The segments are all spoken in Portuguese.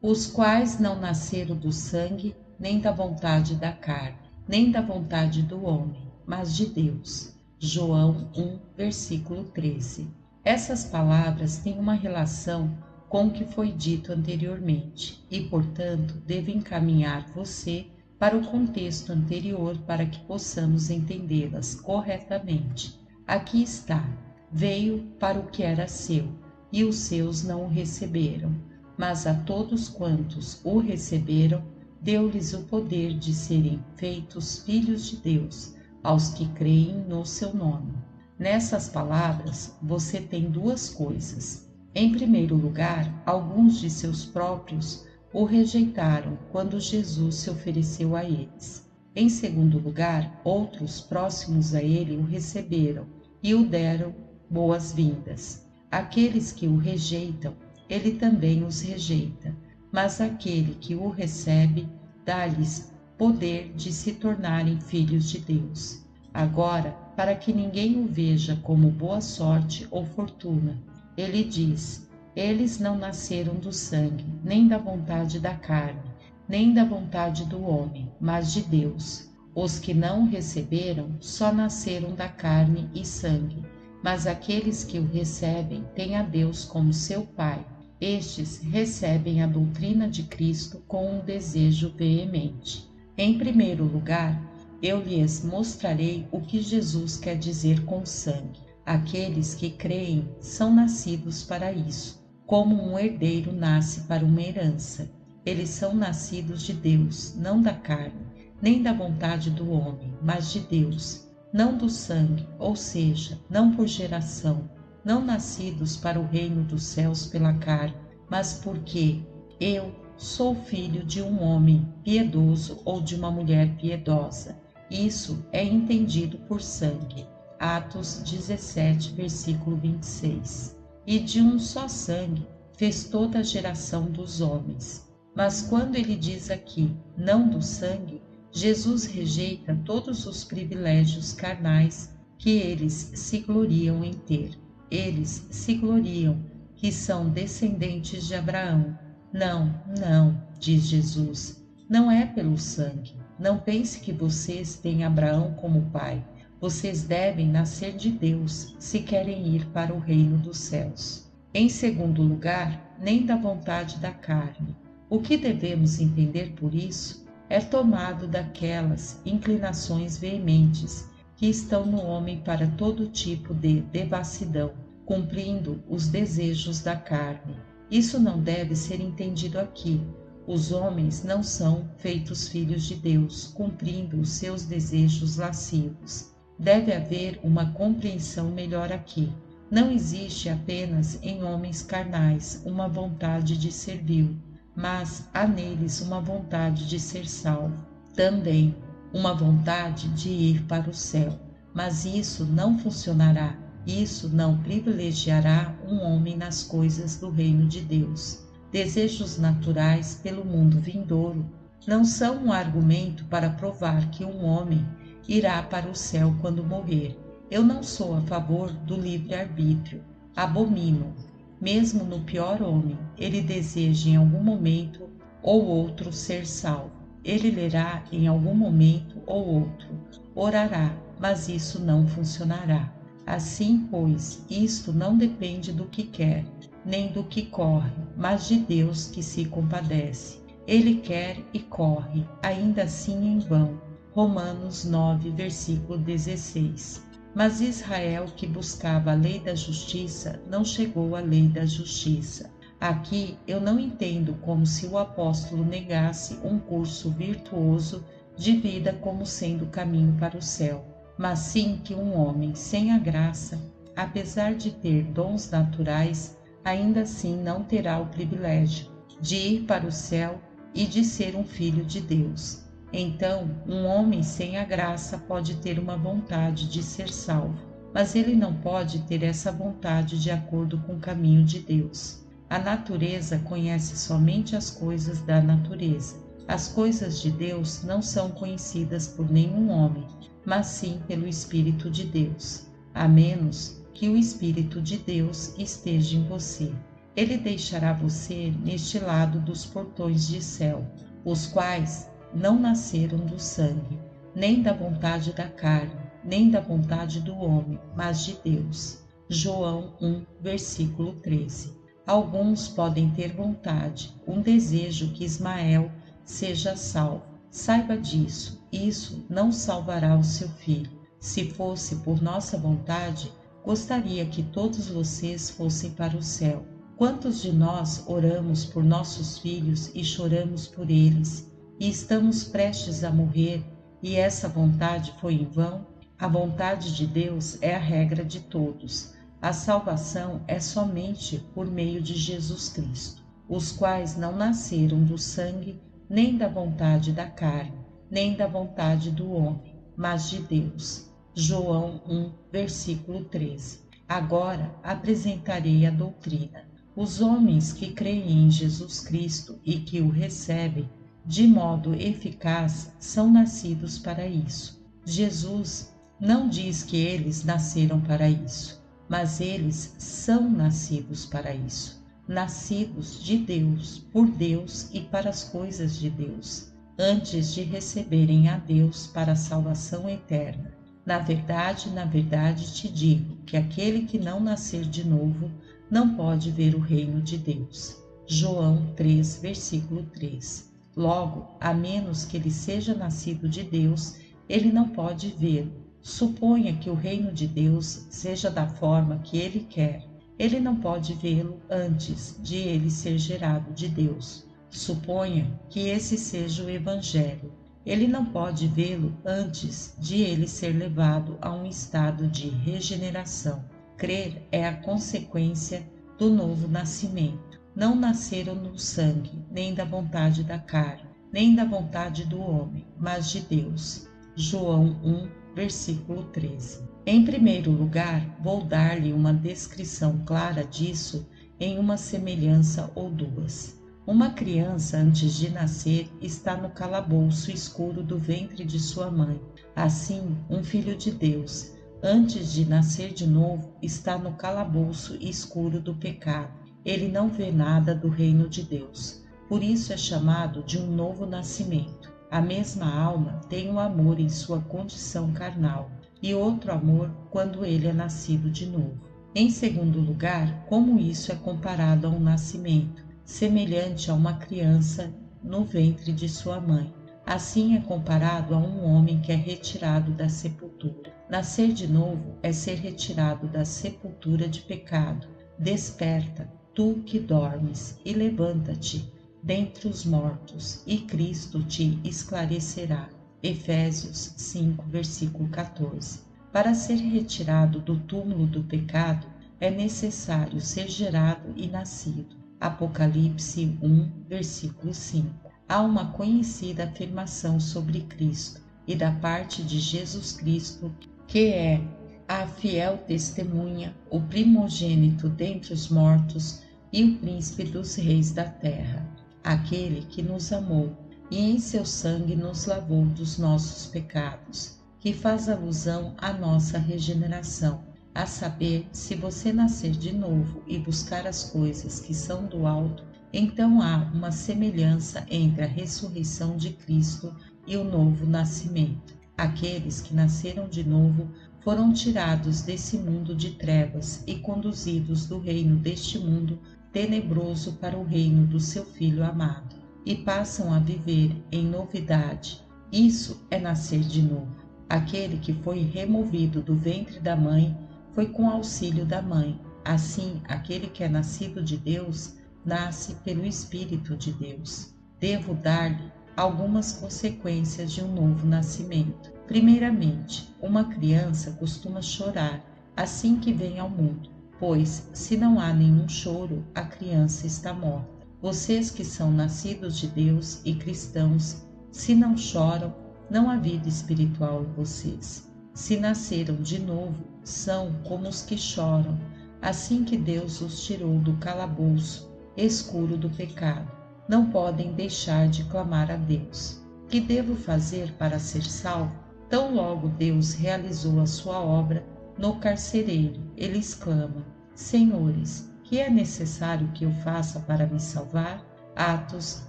os quais não nasceram do sangue, nem da vontade da carne, nem da vontade do homem, mas de Deus. João 1, versículo 13. Essas palavras têm uma relação com o que foi dito anteriormente e, portanto, devo encaminhar você para o contexto anterior para que possamos entendê-las corretamente. Aqui está: veio para o que era seu, e os seus não o receberam, mas a todos quantos o receberam, deu-lhes o poder de serem feitos filhos de Deus, aos que creem no seu nome. Nessas palavras, você tem duas coisas. Em primeiro lugar, alguns de seus próprios o rejeitaram quando Jesus se ofereceu a eles. Em segundo lugar, outros próximos a ele o receberam e o deram boas-vindas. Aqueles que o rejeitam, ele também os rejeita, mas aquele que o recebe, dá-lhes poder de se tornarem filhos de Deus. Agora, para que ninguém o veja como boa sorte ou fortuna, ele diz: eles não nasceram do sangue, nem da vontade da carne, nem da vontade do homem, mas de Deus. Os que não o receberam só nasceram da carne e sangue, mas aqueles que o recebem têm a Deus como seu Pai. Estes recebem a doutrina de Cristo com um desejo veemente. Em primeiro lugar, eu lhes mostrarei o que Jesus quer dizer com sangue. Aqueles que creem são nascidos para isso, como um herdeiro nasce para uma herança. Eles são nascidos de Deus, não da carne, nem da vontade do homem, mas de Deus, não do sangue, ou seja, não por geração, não nascidos para o reino dos céus pela carne, mas porque eu sou filho de um homem piedoso ou de uma mulher piedosa. Isso é entendido por sangue. Atos 17, versículo 26. E de um só sangue fez toda a geração dos homens. Mas quando ele diz aqui, não do sangue, Jesus rejeita todos os privilégios carnais que eles se gloriam em ter. Eles se gloriam que são descendentes de Abraão. Não, diz Jesus, não é pelo sangue. Não pense que vocês têm Abraão como pai. Vocês devem nascer de Deus se querem ir para o reino dos céus. Em segundo lugar, nem da vontade da carne. O que devemos entender por isso é tomado daquelas inclinações veementes que estão no homem para todo tipo de devassidão, cumprindo os desejos da carne. Isso não deve ser entendido aqui. Os homens não são feitos filhos de Deus, cumprindo os seus desejos lascivos. Deve haver uma compreensão melhor aqui. Não existe apenas em homens carnais uma vontade de servil, mas há neles uma vontade de ser salvo. Também uma vontade de ir para o céu. Mas isso não funcionará. Isso não privilegiará um homem nas coisas do reino de Deus. Desejos naturais pelo mundo vindouro não são um argumento para provar que um homem irá para o céu quando morrer. Eu não sou a favor do livre-arbítrio. Abomino. Mesmo no pior homem, ele deseja em algum momento ou outro ser salvo. Ele lerá em algum momento ou outro, orará, mas isso não funcionará. Assim, pois, isto não depende do que quer, nem do que corre, mas de Deus que se compadece. Ele quer e corre, ainda assim em vão. Romanos 9, versículo 16. Mas Israel, que buscava a lei da justiça, não chegou à lei da justiça. Aqui eu não entendo como se o apóstolo negasse um curso virtuoso de vida como sendo o caminho para o céu, mas sim que um homem sem a graça, apesar de ter dons naturais, ainda assim não terá o privilégio de ir para o céu e de ser um filho de Deus. Então, um homem sem a graça pode ter uma vontade de ser salvo, mas ele não pode ter essa vontade de acordo com o caminho de Deus. A natureza conhece somente as coisas da natureza. As coisas de Deus não são conhecidas por nenhum homem, mas sim pelo Espírito de Deus, a menos que o Espírito de Deus esteja em você. Ele deixará você neste lado dos portões de céu, os quais não nasceram do sangue, nem da vontade da carne, nem da vontade do homem, mas de Deus. João 1, versículo 13. Alguns podem ter vontade, um desejo que Ismael seja salvo. Saiba disso, isso não salvará o seu filho. Se fosse por nossa vontade, gostaria que todos vocês fossem para o céu. Quantos de nós oramos por nossos filhos e choramos por eles, e estamos prestes a morrer, e essa vontade foi em vão? A vontade de Deus é a regra de todos. A salvação é somente por meio de Jesus Cristo, os quais não nasceram do sangue, nem da vontade da carne, nem da vontade do homem, mas de Deus. João 1, versículo 13. Agora apresentarei a doutrina. Os homens que creem em Jesus Cristo e que o recebem de modo eficaz são nascidos para isso. Jesus não diz que eles nasceram para isso, mas eles são nascidos para isso. Nascidos de Deus, por Deus e para as coisas de Deus, antes de receberem a Deus para a salvação eterna. Na verdade te digo que aquele que não nascer de novo não pode ver o reino de Deus. João 3, versículo 3. Logo, a menos que ele seja nascido de Deus, ele não pode vê-lo. Suponha que o reino de Deus seja da forma que ele quer. Ele não pode vê-lo antes de ele ser gerado de Deus. Suponha que esse seja o Evangelho. Ele não pode vê-lo antes de ele ser levado a um estado de regeneração. Crer é a consequência do novo nascimento. Não nasceram no sangue, nem da vontade da carne, nem da vontade do homem, mas de Deus. João 1, versículo 13. Em primeiro lugar, vou dar-lhe uma descrição clara disso em uma semelhança ou duas. Uma criança, antes de nascer, está no calabouço escuro do ventre de sua mãe. Assim, um filho de Deus, antes de nascer de novo, está no calabouço escuro do pecado. Ele não vê nada do reino de Deus. Por isso é chamado de um novo nascimento. A mesma alma tem um amor em sua condição carnal e outro amor quando ele é nascido de novo. Em segundo lugar, como isso é comparado a um nascimento, semelhante a uma criança no ventre de sua mãe. Assim é comparado a um homem que é retirado da sepultura. Nascer de novo é ser retirado da sepultura de pecado. Desperta, tu que dormes, e levanta-te dentre os mortos, e Cristo te esclarecerá. Efésios 5, versículo 14. Para ser retirado do túmulo do pecado, é necessário ser gerado e nascido. Apocalipse 1, versículo 5. Há uma conhecida afirmação sobre Cristo e da parte de Jesus Cristo, que é a fiel testemunha, o primogênito dentre os mortos e o príncipe dos reis da terra, aquele que nos amou e em seu sangue nos lavou dos nossos pecados, que faz alusão à nossa regeneração, a saber, se você nascer de novo e buscar as coisas que são do alto, então há uma semelhança entre a ressurreição de Cristo e o novo nascimento. Aqueles que nasceram de novo foram tirados desse mundo de trevas e conduzidos do reino deste mundo tenebroso para o reino do seu Filho amado, e passam a viver em novidade. Isso é nascer de novo. Aquele que foi removido do ventre da mãe foi com auxílio da mãe. Assim, aquele que é nascido de Deus nasce pelo Espírito de Deus. Devo dar-lhe algumas consequências de um novo nascimento. Primeiramente, uma criança costuma chorar assim que vem ao mundo, pois, se não há nenhum choro, a criança está morta. Vocês que são nascidos de Deus e cristãos, se não choram, não há vida espiritual em vocês. Se nasceram de novo, são como os que choram, assim que Deus os tirou do calabouço escuro do pecado. Não podem deixar de clamar a Deus. Que devo fazer para ser salvo? Tão logo Deus realizou a sua obra no carcereiro, ele exclama: Senhores, que é necessário que eu faça para me salvar? Atos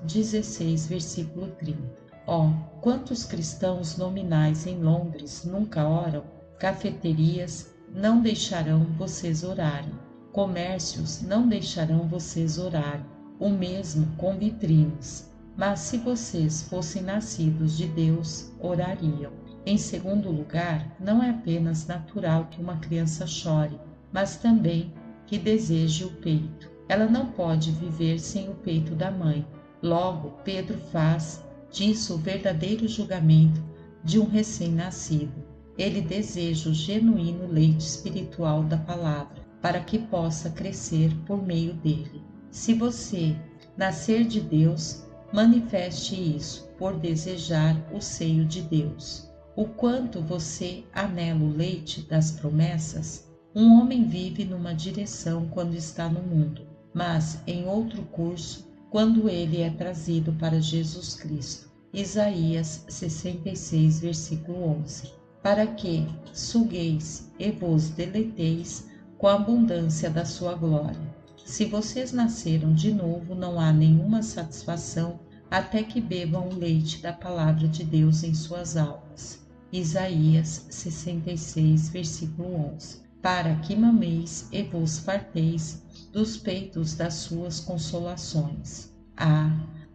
16, versículo 30. Oh, quantos cristãos nominais em Londres nunca oram? Cafeterias não deixarão vocês orarem. Comércios não deixarão vocês orarem. O mesmo com vitrines. Mas se vocês fossem nascidos de Deus, orariam. Em segundo lugar, não é apenas natural que uma criança chore, mas também que deseje o peito. Ela não pode viver sem o peito da mãe. Logo, Pedro faz disso o verdadeiro julgamento de um recém-nascido. Ele deseja o genuíno leite espiritual da palavra, para que possa crescer por meio dele. Se você nascer de Deus, manifeste isso por desejar o seio de Deus. O quanto você anela o leite das promessas? Um homem vive numa direção quando está no mundo, mas em outro curso quando ele é trazido para Jesus Cristo. Isaías 66, versículo 11. Para que sugueis e vos deleiteis com a abundância da sua glória. Se vocês nasceram de novo, não há nenhuma satisfação até que bebam o leite da palavra de Deus em suas almas. Isaías 66, versículo 11. Para que mameis e vos farteis dos peitos das suas consolações.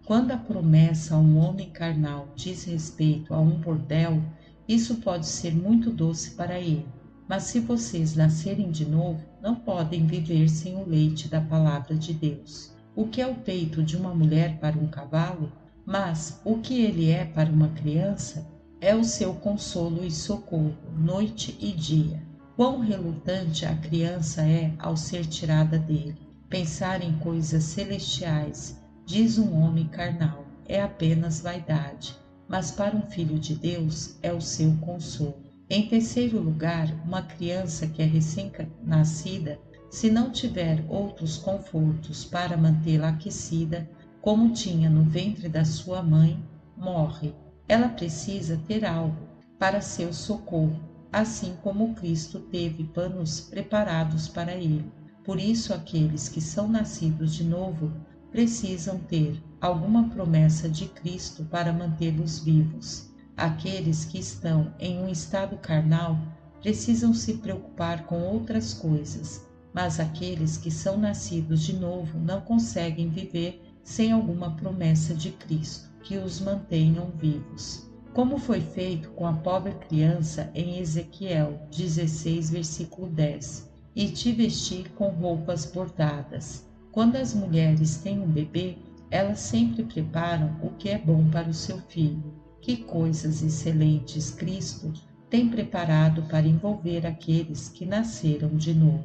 Quando a promessa a um homem carnal diz respeito a um bordel, isso pode ser muito doce para ele. Mas se vocês nascerem de novo, não podem viver sem o leite da palavra de Deus. O que é o peito de uma mulher para um cavalo? Mas o que ele é para uma criança é o seu consolo e socorro, noite e dia. Quão relutante a criança é ao ser tirada dele. Pensar em coisas celestiais, diz um homem carnal, é apenas vaidade, mas para um filho de Deus é o seu consolo. Em terceiro lugar, uma criança que é recém-nascida, se não tiver outros confortos para mantê-la aquecida, como tinha no ventre da sua mãe, morre. Ela precisa ter algo para seu socorro, assim como Cristo teve panos preparados para ele. Por isso, aqueles que são nascidos de novo precisam ter alguma promessa de Cristo para mantê-los vivos. Aqueles que estão em um estado carnal precisam se preocupar com outras coisas, mas aqueles que são nascidos de novo não conseguem viver sem alguma promessa de Cristo que os mantenham vivos. Como foi feito com a pobre criança em Ezequiel 16, versículo 10. E te vesti com roupas bordadas. Quando as mulheres têm um bebê, elas sempre preparam o que é bom para o seu filho. Que coisas excelentes Cristo tem preparado para envolver aqueles que nasceram de novo.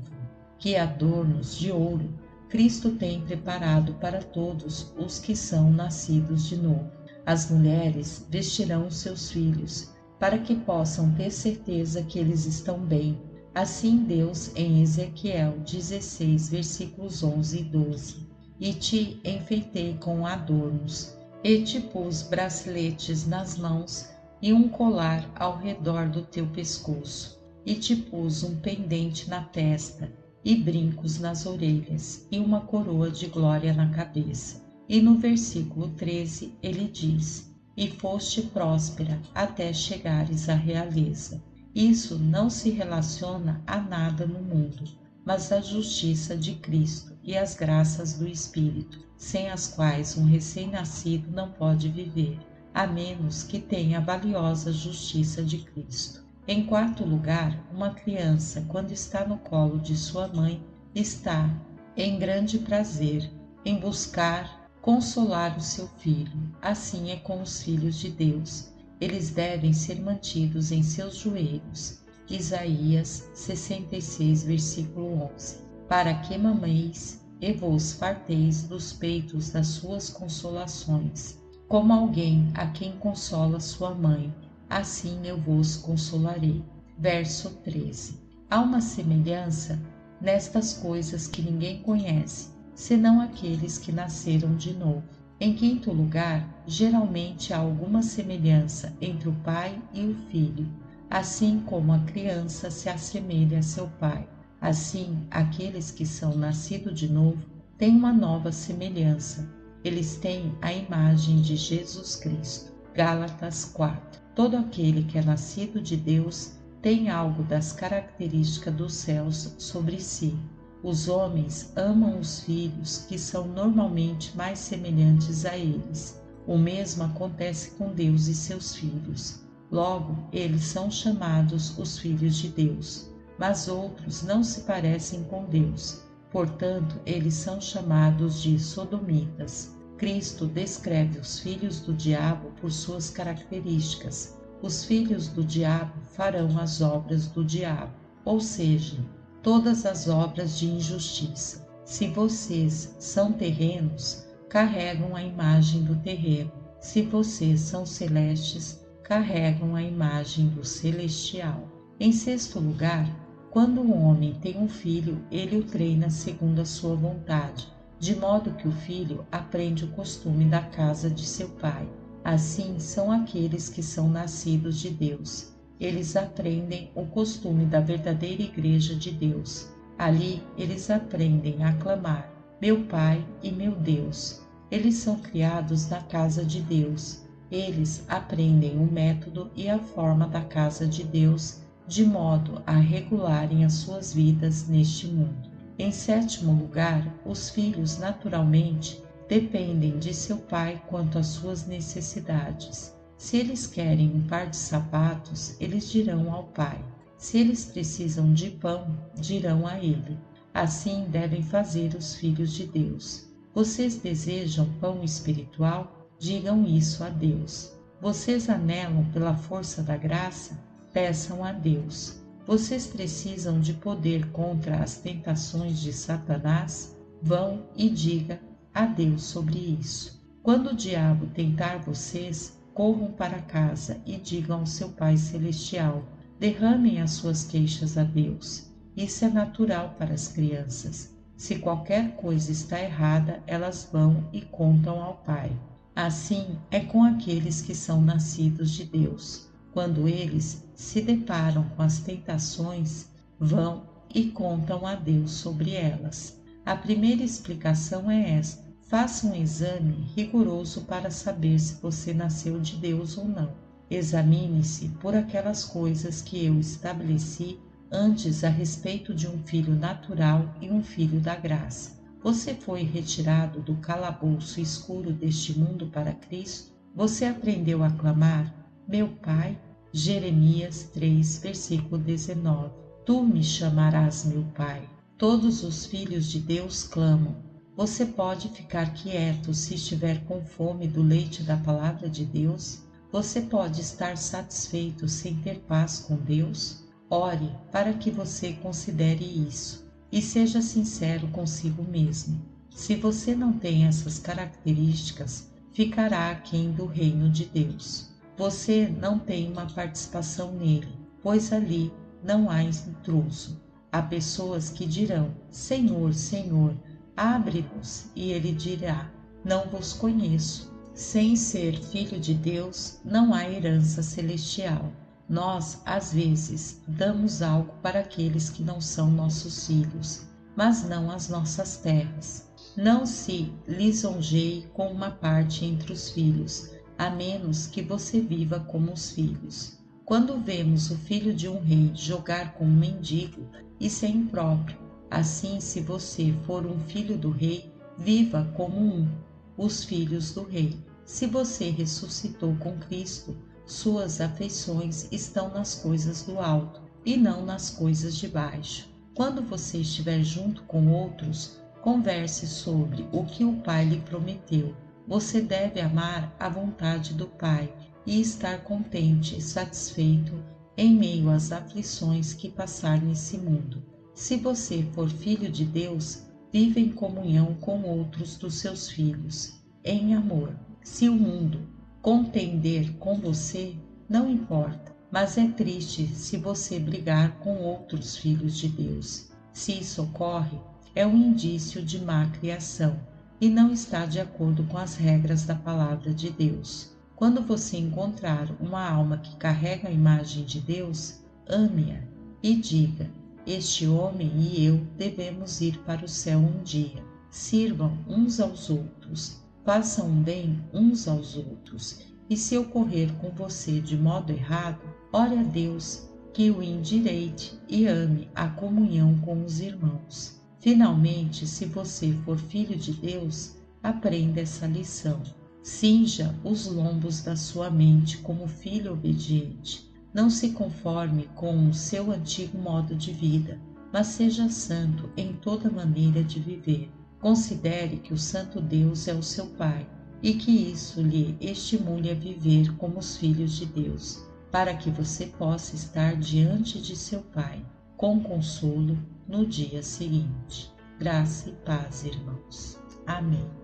Que adornos de ouro Cristo tem preparado para todos os que são nascidos de novo. As mulheres vestirão os seus filhos, para que possam ter certeza que eles estão bem. Assim Deus em Ezequiel 16, versículos 11 e 12. E te enfeitei com adornos, e te pus braceletes nas mãos e um colar ao redor do teu pescoço, e te pus um pendente na testa, e brincos nas orelhas, e uma coroa de glória na cabeça. E no versículo 13 ele diz: E foste próspera até chegares à realeza. Isso não se relaciona a nada no mundo, mas à justiça de Cristo e às graças do Espírito, sem as quais um recém-nascido não pode viver, a menos que tenha a valiosa justiça de Cristo. Em quarto lugar, uma criança, quando está no colo de sua mãe, está em grande prazer em buscar consolar o seu filho. Assim é com os filhos de Deus. Eles devem ser mantidos em seus joelhos. Isaías 66, versículo 11. Para que mameis e vos farteis dos peitos das suas consolações. Como alguém a quem consola sua mãe, assim eu vos consolarei. Verso 13. Há uma semelhança nestas coisas que ninguém conhece, senão aqueles que nasceram de novo. Em quinto lugar, geralmente há alguma semelhança entre o pai e o filho, assim como a criança se assemelha a seu pai. Assim, aqueles que são nascidos de novo têm uma nova semelhança. Eles têm a imagem de Jesus Cristo. Gálatas 4. Todo aquele que é nascido de Deus tem algo das características dos céus sobre si. Os homens amam os filhos que são normalmente mais semelhantes a eles. O mesmo acontece com Deus e seus filhos. Logo, eles são chamados os filhos de Deus. Mas outros não se parecem com Deus. Portanto, eles são chamados de sodomitas. Cristo descreve os filhos do diabo por suas características. Os filhos do diabo farão as obras do diabo, ou seja, todas as obras de injustiça. Se vocês são terrenos, carregam a imagem do terreno. Se vocês são celestes, carregam a imagem do celestial. Em sexto lugar, quando o homem tem um filho, ele o treina segundo a sua vontade, de modo que o filho aprende o costume da casa de seu pai. Assim são aqueles que são nascidos de Deus. Eles aprendem o costume da verdadeira igreja de Deus. Ali eles aprendem a clamar, meu Pai e meu Deus. Eles são criados na casa de Deus. Eles aprendem o método e a forma da casa de Deus, de modo a regularem as suas vidas neste mundo. Em sétimo lugar, os filhos naturalmente dependem de seu pai quanto às suas necessidades. Se eles querem um par de sapatos, eles dirão ao pai. Se eles precisam de pão, dirão a ele. Assim devem fazer os filhos de Deus. Vocês desejam pão espiritual? Digam isso a Deus. Vocês anelam pela força da graça? Peçam a Deus. Vocês precisam de poder contra as tentações de Satanás? Vão e diga a Deus sobre isso. Quando o diabo tentar vocês, corram para casa e digam ao seu Pai Celestial. Derramem as suas queixas a Deus. Isso é natural para as crianças. Se qualquer coisa está errada, elas vão e contam ao Pai. Assim é com aqueles que são nascidos de Deus. Quando eles se deparam com as tentações, vão e contam a Deus sobre elas. A primeira explicação é esta: faça um exame rigoroso para saber se você nasceu de Deus ou não. Examine-se por aquelas coisas que eu estabeleci antes a respeito de um filho natural e um filho da graça. Você foi retirado do calabouço escuro deste mundo para Cristo? Você aprendeu a clamar, meu Pai? Jeremias 3, versículo 19. Tu me chamarás meu Pai. Todos os filhos de Deus clamam. Você pode ficar quieto se estiver com fome do leite da palavra de Deus? Você pode estar satisfeito sem ter paz com Deus? Ore para que você considere isso e seja sincero consigo mesmo. Se você não tem essas características, ficará aquém do reino de Deus. Você não tem uma participação nele, pois ali não há intruso. Há pessoas que dirão, Senhor, Senhor, abre-nos, e ele dirá, não vos conheço. Sem ser filho de Deus, não há herança celestial. Nós, às vezes, damos algo para aqueles que não são nossos filhos, mas não as nossas terras. Não se lisonjeie com uma parte entre os filhos, a menos que você viva como os filhos. Quando vemos o filho de um rei jogar com um mendigo, isso é impróprio. Assim, se você for um filho do rei, viva como os filhos do rei. Se você ressuscitou com Cristo, suas afeições estão nas coisas do alto e não nas coisas de baixo. Quando você estiver junto com outros, converse sobre o que o Pai lhe prometeu. Você deve amar a vontade do Pai e estar contente e satisfeito em meio às aflições que passar nesse mundo. Se você for filho de Deus, vive em comunhão com outros dos seus filhos, em amor. Se o mundo contender com você, não importa, mas é triste se você brigar com outros filhos de Deus. Se isso ocorre, é um indício de má criação e não está de acordo com as regras da palavra de Deus. Quando você encontrar uma alma que carrega a imagem de Deus, ame-a e diga, Este homem e eu devemos ir para o céu um dia. Sirvam uns aos outros, façam bem uns aos outros, e se ocorrer com você de modo errado, ore a Deus que o endireite e ame a comunhão com os irmãos. Finalmente, se você for filho de Deus, aprenda essa lição. Cinja os lombos da sua mente como filho obediente. Não se conforme com o seu antigo modo de vida, mas seja santo em toda maneira de viver. Considere que o Santo Deus é o seu Pai e que isso lhe estimule a viver como os filhos de Deus, para que você possa estar diante de seu Pai com consolo no dia seguinte. Graça e paz, irmãos. Amém.